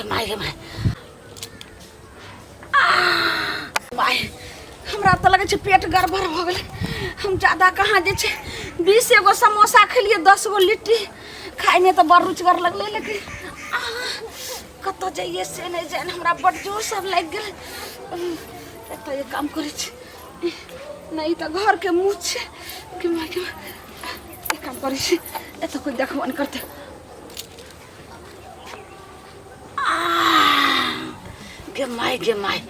My my हमरा तो लगे पेट गड़बड़ हो गए। हम ज्यादा कहाँ जे 20 एगो समोसा खेलिए 10 गो लिट्टी खाए में तो बड़ रुचगर लगले। लेकिन कत जाइए से नहीं जान हमरा बड़ जोर सब लग गए। तो ये काम करे नहीं तो घर के मुँह छे कि ये काम करे तो कोई देखबो नहीं करते। गे माय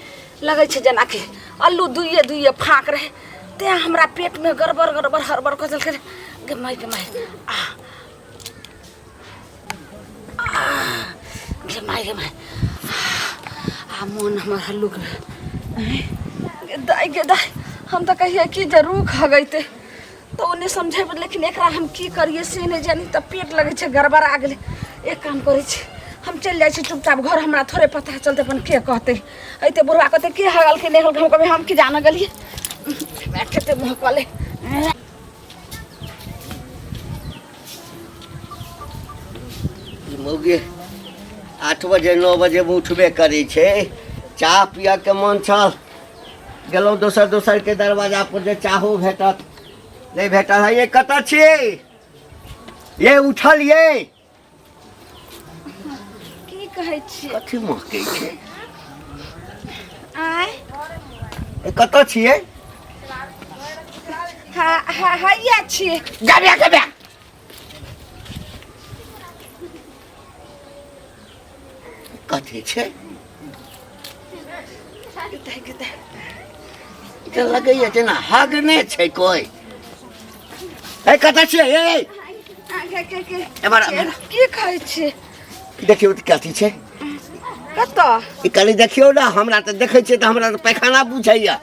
लगे छे जना के अल्लू दुइये दुइये फाँक रहे ते हमरा पेट में गड़बड़ गड़बड़ हड़बड़ कचल करे। गे माय गे माय मन हमार हल्लू के दाई हम तो कहिए कि जरूर खा गई थे तो उन्हें समझे। लेकिन एक हम की करिए से नहीं जानी तो पेट लगे छे गड़बड़ आ गए। एक काम करे हम चल जाए चुपचाप घर। हमरा थोड़े पता चलते अपन के कहते अते बुढ़वा कहते के हगल के नहीं हल कभी हम की जाना गलिए बैठते मुँह कले। मौगी 8 बजे 9 बजे उठबे करे छे। चाह पिया के मन छल गेलौं दोसर के दरवाजा पर जे चाहो भेटत नहीं भेटल है। ये कत छिए ये उठल ये की कहे छी कथी महकै छे आय ए कत छिए हा या छी गबे कथी छे के लगैया जेना हगने छे कोई। ए कत छिए ए एबार की कहे छी देखियो त कथी छे कत ई कनी देखियो ना हमरा त देखै छे त हमरा त पैखाना बुझैया।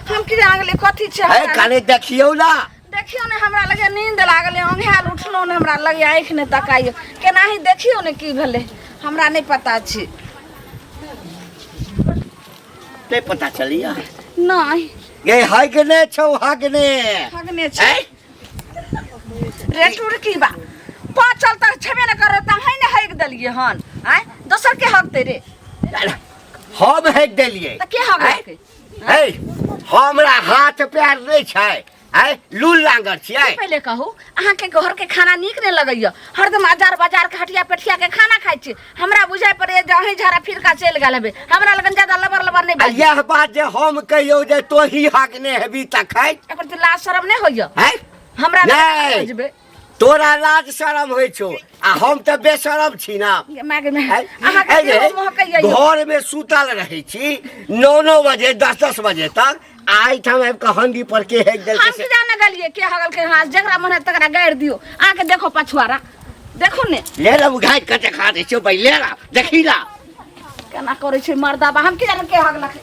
हम की आगले कथी छे ए कनी देखियो ना देखियो ने हमरा लगे नींद लागले ओंघाल उठलो ने हमरा लगे आँख ने तकाइयो केनाही देखियो ने की भेले हमरा नहीं पता छी। नहीं पता चलिया नहीं ये हगने छौ हगने छे रेटुर की बा पाचल तक छबे न करे त है ने हग दलिए हन आय दोसर के हगते रे हम हग देलिए त के हगके ए हमरा हाथ पैर नहीं छै आय लूल लांगर छियै। पहले कहू अहाँ के घर के खाना नीक नहीं लगैया हरदम बाजार के हटिया पेठिया के खाना खाइ छी। हमरा बुझाय पड़े जहीं झरा फिर का चल गेल हेबे हमरा लगन ज्यादा लबर नहीं बाजी। यह बात जे हम कहियो जे तो ही हगने हेबी त खाइ एकर त लाज शरम नहीं होइया है हमरा नहीं बुझबे तोरा लाज शरम होइ छौ आ हम त बेशरम छी ना। अहाँ के देह महकैया घर में सुतल रहे छी 9 बजे 10 बजे तक आई ठाम हंडी पर के हेक देल हम की जाने गलिए के हगल के हाथ जकरा मन है तकरा गाड़ दियो आके देखो पछुआरा देखो ने ले ला घाट कते खा दे छौ भाई ले ला देखी ला केना करे छै मर्दा बा हम की जाने के हगल के।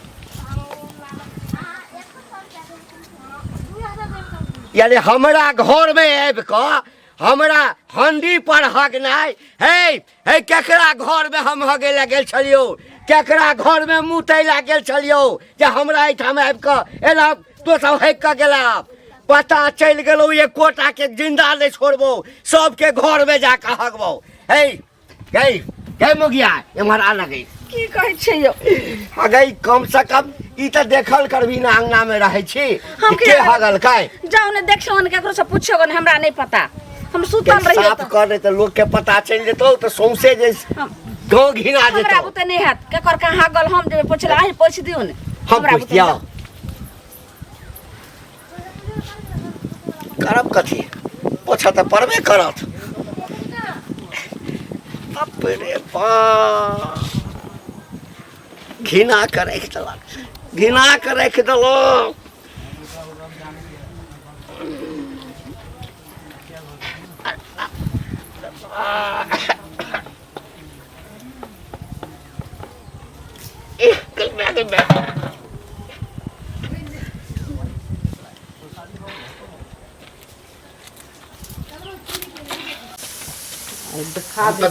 यानी हमरा घर में आबि क हमरा हंडी पर हगनाइ हे केकरा घर में हम हगे ला गेल छलियो केकरा घर में मुतै ला गेल छलियो जे हमरा एठाम आबि क एला तो सब हेक क गेला पता चल गेलो ये कोटा के जिंदा नहीं छोड़बो सबके घर में जाके हगबो। हे मुगिया एमहर आ लगे की कहै छै यो हगई कम से कम ई त देखल करबी ना अंगना में रहे छी हम के हगल काय जाओ ने देखियो ने केकरो से पूछियो ने हमरा नहीं पता हम सुतल रहियो साफ कर दे त लोग के पता चल जेतो त सौंसे जे गांव घिना जेतो। हमरा बुते नहीं हाथ केकर का हगल हम जे पूछला आही पूछ दियो ने हम पूछ दिया करब कथी पोछा त परबे करत। बाप रे बा घिना के रख देलो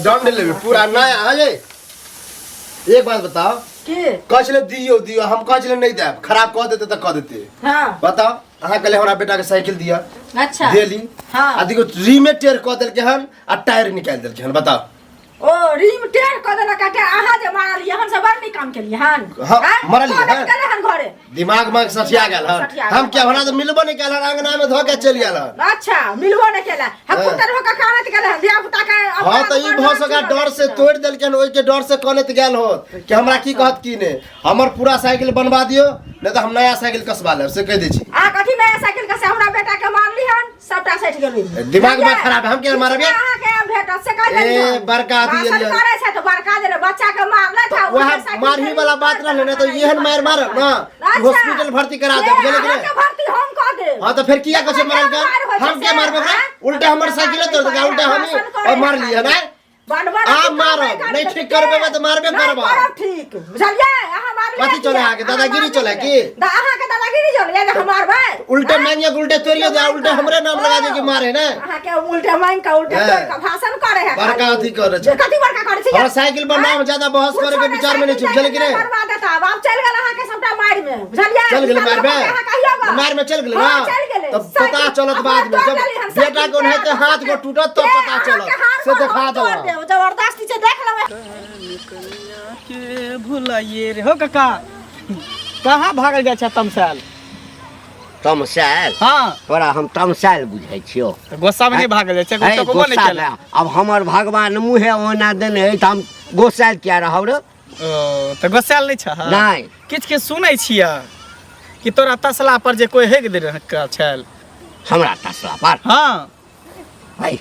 दंड लेबे पूरा नया है ये। एक बात बताओ के कहले दियो हम कहले नहीं देब खराब कह देते तो कह देते। हां बताओ अहाँ कहले हमरा बेटा के साइकिल दिया अच्छा देली हां आ देखो री में टेर कह देल के हन आ टायर निकाल देल के हन। बताओ ओ रीम टेर क देला काटे आहा जे मारलिए हम सब बड़ काम केलिए हन मारलिए हन केले हन घरे दिमाग में सठिया गेल हन हम क्या हमरा तो मिलबो नहीं केल अंगना में धो के चल गेल अच्छा मिलबो नहीं केला हम पुतर हो का कानत गेल हन दिया पुता के हां तो ई भ सका डर से तोड़ देल के ओइ के डर से कानत गेल हो कि हमरा की कहत की ने हमर पूरा साइकिल बनवा दियो नहीं तो हम नया साइकिल कसबा लेब से कह दे छी आ कथी नया साइकिल कसे हमरा बेटा के मारली हन सबटा सट गेली दिमाग में खराब हम के मारबे आहा के भेट से कह देली ए बड़का आदमी ये करे छै तो बड़का दे बच्चा के मारना था वह मारही वाला बात रहले ना तो एहन मार मारब ना हॉस्पिटल भर्ती करा देब गेले के भर्ती हम कह दे हां तो फिर किया कसे मारल का हम के मारबे उल्टा हमर साइकिल तोड़ दे उल्टा हम और मार लिया ना आ मारो नहीं ठीक करबे तो मारबे करबा ठीक बुझलिए आहा मार कथि चले आगे दादागिरी चले की आहा के दादागिरी चले जे हम मारबे उल्टे मांगे उल्टे तोड़ियो दे उल्टे हमरे नाम लगा दे कि मारे ना आहा के उल्टे मांग का उल्टे तोड़ का भाषण करे है बड़का अथी करे छै कथि बड़का करे छै और साइकिल पर नाम ज्यादा बहस करे के विचार में नहीं छी बुझल कि नहीं करवा देता बाप चल गेल आहा के सबटा मार में बुझलिए चल गेल मारबे मार में चल गेल ना तब पता चलत बाद में जब बेटा कोन है तो हाथ को टूटत तो पता चलत से दिखा दो जबरदस्ती से देख लेबे कन्या के भुलाइए रे हो काका कहाँ भागल जाय छ तमसाल तमसाल हां तोरा हम तमसाल बुझै छियो गोस्सा में नहीं भागल जाय छ गोस्सा को नहीं केला अब हमर भगवान मुहे ओना देने है त हम गोसाल किया रहौ रे ओ त गोसाल नहीं छ नहीं किछ के सुनै छिया कि तोरा तसला पर जे कोई हेग दे रह छल हमरा तसला पर हां भाई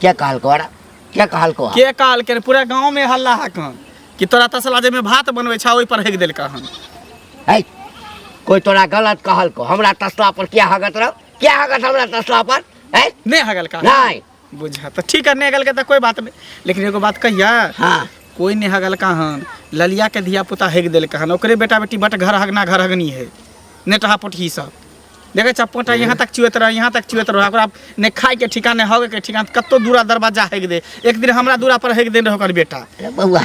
क्या कहल कोरा क्या कहल को के काल के पूरा गांव में हल्ला हकन कि तोरा तसला जे में भात बनबै छ ओइ पर हेग देल का हम है कोई तोरा गलत कहल को हमरा तसला पर क्या हगत रह क्या हगत हमरा तसला पर है नहीं हगल का नहीं बुझा तो ठीक है नहीं हगल के तो कोई बात नहीं लेकिन एगो बात कहिया हां कोई नहीं हगल का हन ललिया के धिया पुता हेग देल का हन ओकरे बेटा बेटी बट घर हगना घर हगनी है नेटहा पोठी सब देखे चपोटा यहाँ तक चुएत रह यहाँ तक चुएत रह ओकरा ने खाए के ठिकाने होगे के ठिकाने कत्तो दूरा दरवाजा हेग दे एक दिन हमरा दूरा पर हेग देन ओकर बेटा बउआ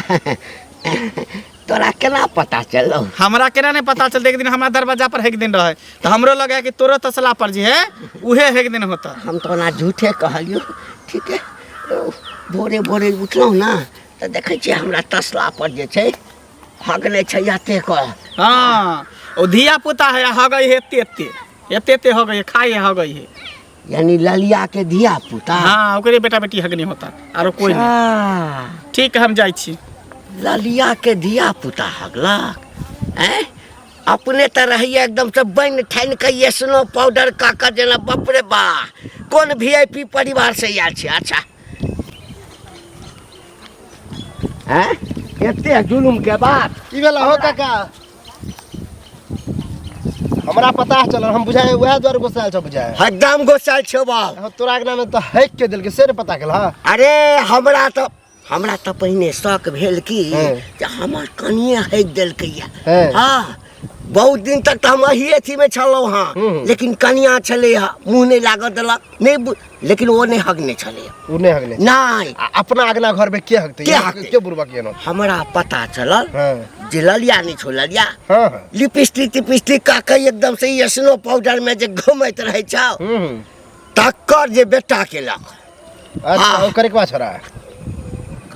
तोरा केना पता चलो हमरा केना नहीं पता चलते एक दिन हमरा दरवाजा पर हेग दिन रहे तो हमरो लगे कि तोरो तसला पर जे है उहे हेग दिन होता हम तो ना झूठे कहलियो ठीक है भोरे भोरे उठलौ ना तो देखे छी हमरा तसला पर जे छै हगने छै याते को हां ओ धिया पुता है हगई है एते हो गई खाई हो गई है यानी ललिया के धिया पुता हां ओकरे बेटा बेटी हगनी होता आरो कोई नहीं ठीक हम जाई छी ललिया के धिया पुता हगलक हैं अपने तो रहिए एकदम से बन ठान के ये स्नो पाउडर काका जना बाप रे बा कौन वीआईपी परिवार से आयल छै अच्छा हैं एते जुलुम के बात की भेला हो काका हमरा पता चल हम बुझाए वह द्वार गोसाल छ बुझाए एकदम गोसाल छौ बाप तोरा के नाम तो हैक के दिल के से पता केल हां अरे हमरा तो पहिने शौक भेल की जे हमर कनिया हैक देलकैया हां बहुत दिन तक तो हम ही अथी में छलौ हां लेकिन कनिया छले मुंह नहीं लागत देलक नहीं लेकिन वो नहीं हगने छले उ नहीं हगने नहीं अपना अगना घर में के हगते के बुरबा के न हमरा पता चलल जे ललिया नहीं छौ ललिया हां लिपस्टिक का के एकदम से ये स्नो पाउडर में जे घुमैत रहै छौ तक्कर जे बेटा के लक अच्छा ओकर के छोरा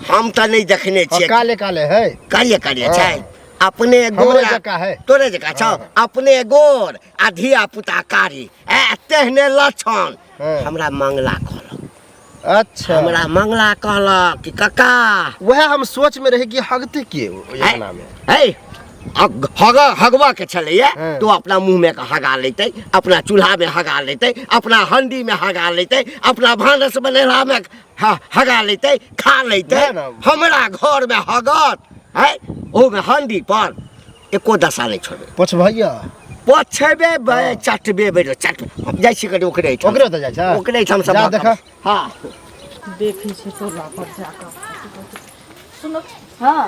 हम तो नहीं देखने छियै काले काले है काले छै अपने गोर जका है तोरे जका छौ अपने गोर आ धिया पुता कारी तेहने लक्षण हमरा मंगला कहलक अच्छा हमरा मंगला कहलक कि काका वह हम सोच में रहे कि हगते के योजना में है हगवा के छलैया तो अपना मुंह में हगा लेते अपना चूल्हा में हगा लेते अपना हंडी में हगा लेते अपना भानस बनेला में हगा लेते खा लेते हमरा घर में हगत है ओ में हंडी पर एको दशा नहीं छोड़े पोछ भैया पोछबे बे चटबे बे चट हम जाय छी कटे ओकरे तो जाय छ ओकरे हम सब देखा हां देखी छै तोला पर जाकर सुनो हां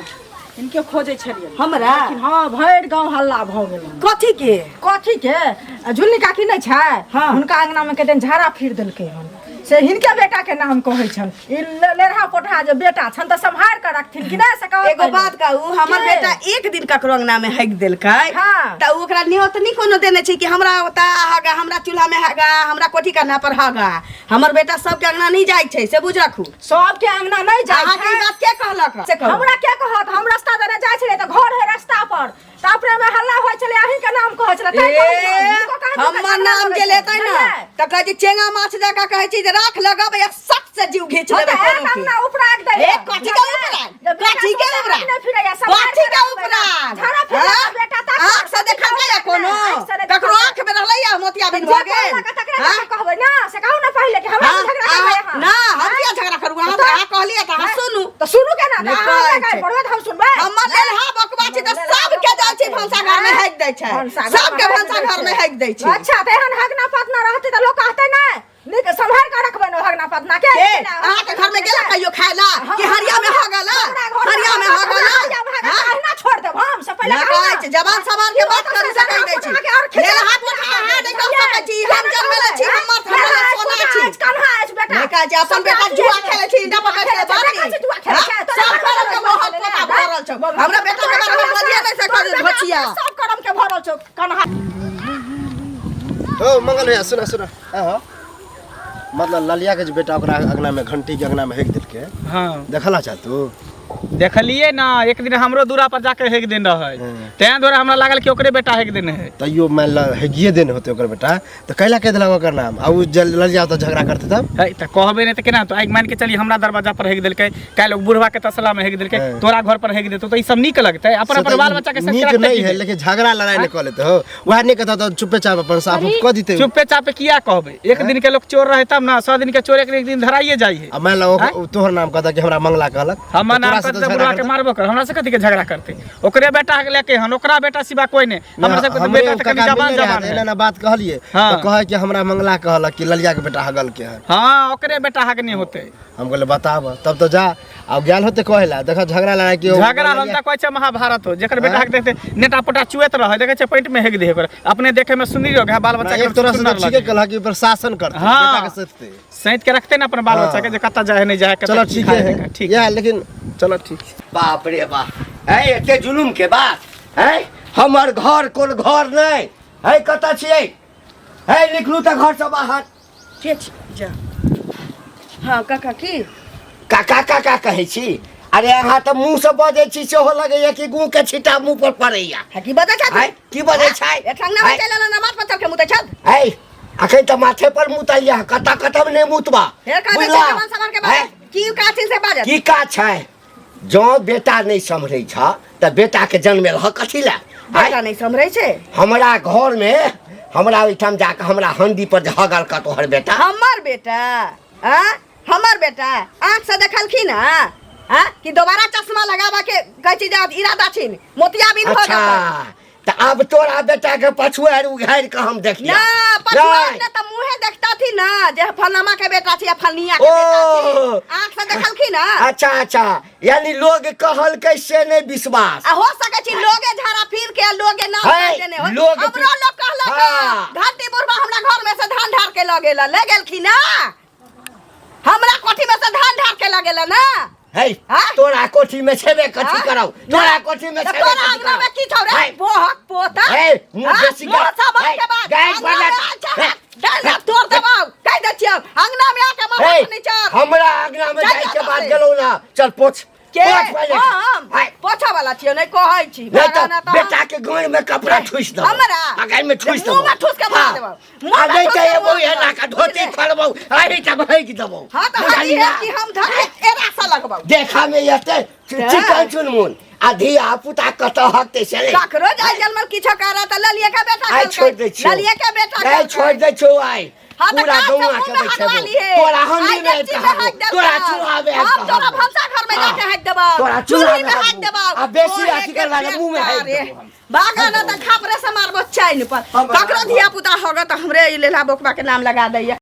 इनके खोजे छलिए हमरा हां भैर गांव हल्ला भ गेल कथि के झुल्ली काकी नहीं छै हुनका अंगना में के दिन झाड़ा फिर देलकै हन से हिनके बेटा के नाम कहै छल ई लेरहा पोठा जे बेटा छन त संभाल के रखथिन कि नहीं से कहो एगो बात कहू हमर बेटा एक दिन ककरो अंगना में हक देलकै त ओकरा नियत नहीं कोनो देने छै कि हमरा ओता हगा हमरा चूल्हा में हगा हमरा कोठी करना पर हगा हमर बेटा सब के अंगना नहीं जाय छै से बुझ रखू सब के अंगना नहीं जाय अहाँ के बात के कहलक से कहू हमरा के कहत हम रास्ता देने जाय छले त घर है रास्ता पर त अपने में हल्ला होय छले अही के नाम कहै छले हमर नाम जे लेतै न त कहै छै चेंगा माछ जका कहै छै जे राख लगब एक सट से जीव घीच लेबै कोनो के ना उपराग दे ए कथि के उपराग कथि के उपराग कथि के उपराग झाड़ा फिरा बेटा ता आँख से देखल गया कोनो ककरो आँख में रहलै या मोतिया बिन भ गेल कहबै ना से कहू ना पहले कि हमरा झगड़ा करबै यहां ना हम किया झगड़ा करू हम अहाँ कहलिए त हम सुनू तो सुनू के ना पड़वे हम सुनबै हमर लेल हा बकवा छै त सब के जाय छै भंसा घर में हक दै छै सब के भंसा घर में हक दै छै अच्छा त एहन हगना पतना रहते त लोग कहते नै नीक संभाल के रखबै न हगना पतना के अहाँ के घर में गेला कहियो खायला कि हरिया में हगला हरिया में हगला ना छोड़ देब हम से पहले कहै छै जवान सवार के बात करै से कहि दै छै ले हाथ उठा अहाँ नहीं कह सकै छी हम जन्मले छी हमर हमरा सोना छी कन्हा अछि बेटा नहीं कहै छै अपन बेटा जुआ खेलै छी इंडा पकड़ के बारी जुआ खेलै छै सब करम के मोहत पोता भरल छौ हमरा बेटा के बारे में बजिए नहीं सकै भचिया सब करम के भरल छौ कन्हा ओ मंगल भैया सुना सुना हां मतलब ललिया के जो बेटा ओकरा अंगना में घंटी के अंगना में हेक देलके हाँ देखला चाह तू देखलिए ना एक दिन हमरो दूरा पर जाके हेक दिन रहे तें द्वारा हमरा लागल कि ओकरे बेटा हेक दिन है तैयो मान ल हेगिए देने होते ओकर बेटा तो कैला कह देलक ओकर नाम आ उ ललिया तो झगड़ा करते तब है त कहबे नहीं त केना तो आइ मान के चली हमरा दरवाजा पर हेक देलकै काल लोग बुढ़वा के तसला में हेक देलकै तोरा घर पर हेक देतो तो ई सब नीक लगतै अपन अपन बाल बच्चा के संग नीक नहीं है लेकिन झगड़ा लड़ाई नहीं कर लेते हो वह नहीं कहता तो चुपे चाप अपन साफ क देते चुपे चापे किया कहबे एक दिन के लोग चोर रहे तब ना 100 दिन के चोर एक दिन धराइए जाई है अब मान लो तोहर नाम कहता कि हमरा मंगला कहलक हमर नाम कहते बुढ़वा के मारबो कर हमरा से कथि के झगड़ा करते ओकरे बेटा के लेके हन ओकरा बेटा सिवा कोई नहीं हमरा से तो बेटा त कभी जवान जवान है ना बात कहलिए तो कहे कि हमरा मंगला कहलक कि ललिया के बेटा हगल के है हां ओकरे बेटा हक नहीं होते हम कहले बताब तब तो जा अब गेल होते कहेला देख झगड़ा लड़ाई के झगड़ा हम त कहै छै महाभारत हो जेकर बेटा हक देते नेटा पोटा चुएत रहे देखे छै पेट में हेक दे ओकर अपने देखे में सुंदर हो गया बाल बच्चा के एक तरह से ठीक है कहला कि प्रशासन करते बेटा के सतते सहित के रखते ना अपन बाल बच्चा के जे कत्ता जाए नहीं जाए चलो ठीक है ठीक है लेकिन चलो ठीक बाप रे बाप है एते जुलुम के बात है हमर घर कोन घर नहीं है कत छियै है निकलू त घर से बाहर के जा हां काका की काका काका कहै छी अरे अहाँ त मुंह से बजै छी सेहो लगैया कि गूं के छिटा मुंह पर पड़ैया है की बजै छै है की बजै छै एकंगना में चला ना माथ पर चढ़ के मुते छत है अखन त माथे पर मुतैया कता कतम ने मुतबा हे का जवान सवार के बात की काठी से बाजत की का छै जो बेटा नहीं समझै छ त बेटा के जन्मेल ह कथि ला बेटा नहीं समझै छै हमरा घर में हमरा ओइठाम जाके हमरा हंडी पर झगड़ का तोहर बेटा हमर बेटा हमर बेटा आँख से देखलखिन हां कि दोबारा चश्मा लगावा के कहै छी जे इरादा छिन मोतियाबिंद हो अच्छा त अब तोरा बेटा के पछुआर उघार के हम देखिया ना पछुआर ने त मुंहे देखता थी ना जे फलनामा के बेटा छी या फलनिया के बेटा छी आँख से देखलखिन अच्छा अच्छा यानी लोग कहल कैसे नहीं विश्वास हो सके छी लोगे झाड़ा फिर के लोगे नाम कह देने हो लोग हमरो लोग कहलक घाटी बुढ़वा हमरा घर में से धान ढार के लगेला ले गेलखिन ना हमरा कोठी में से धान ढार के लगेला ना है तोरा कोठी में छेबे कथि कराऊ तोरा कोठी में छेबे तोरा अंगना में की छौ रे बोहक पोता है मुंह बेसी गाय बना डाल तोड़ देबौ कह दे छियौ अंगना में आके मामा नीचे हमरा अंगना में जाय के बाद गेलौ ना चल पोछ पोछा वाला छियौ नहीं कहै छी बेटा के गोड़ में कपड़ा ठूस दो हमरा अगर में ठूस दो मुंह में ठूस के मार देबौ आ नहीं चाहिए वो है ना का धोती फड़बौ आही तब भाग देबौ हां त हाली है कि हम धरे एरा सा लगबौ देखा में एते चिकन चुनमुन आधी आपुता कत हकते से ककरो जाय जलमल किछो करा त ललिया के बेटा छोड़ दे छो ललिया के बेटा छोड़ दे छो आई पूरा गौवा के बैठे तोरा हंडी में तोरा चुहावे हम तोरा भंसा घर में जाके हक देबौ तोरा चूल्ही में हक देबौ आ बेसी अथी करवा मुंह में हक देबौ भागा न त खापरे से मारबो चाइन पर ककरो धिया पुता होगा त हमरे लेला बोकबा के नाम लगा दैया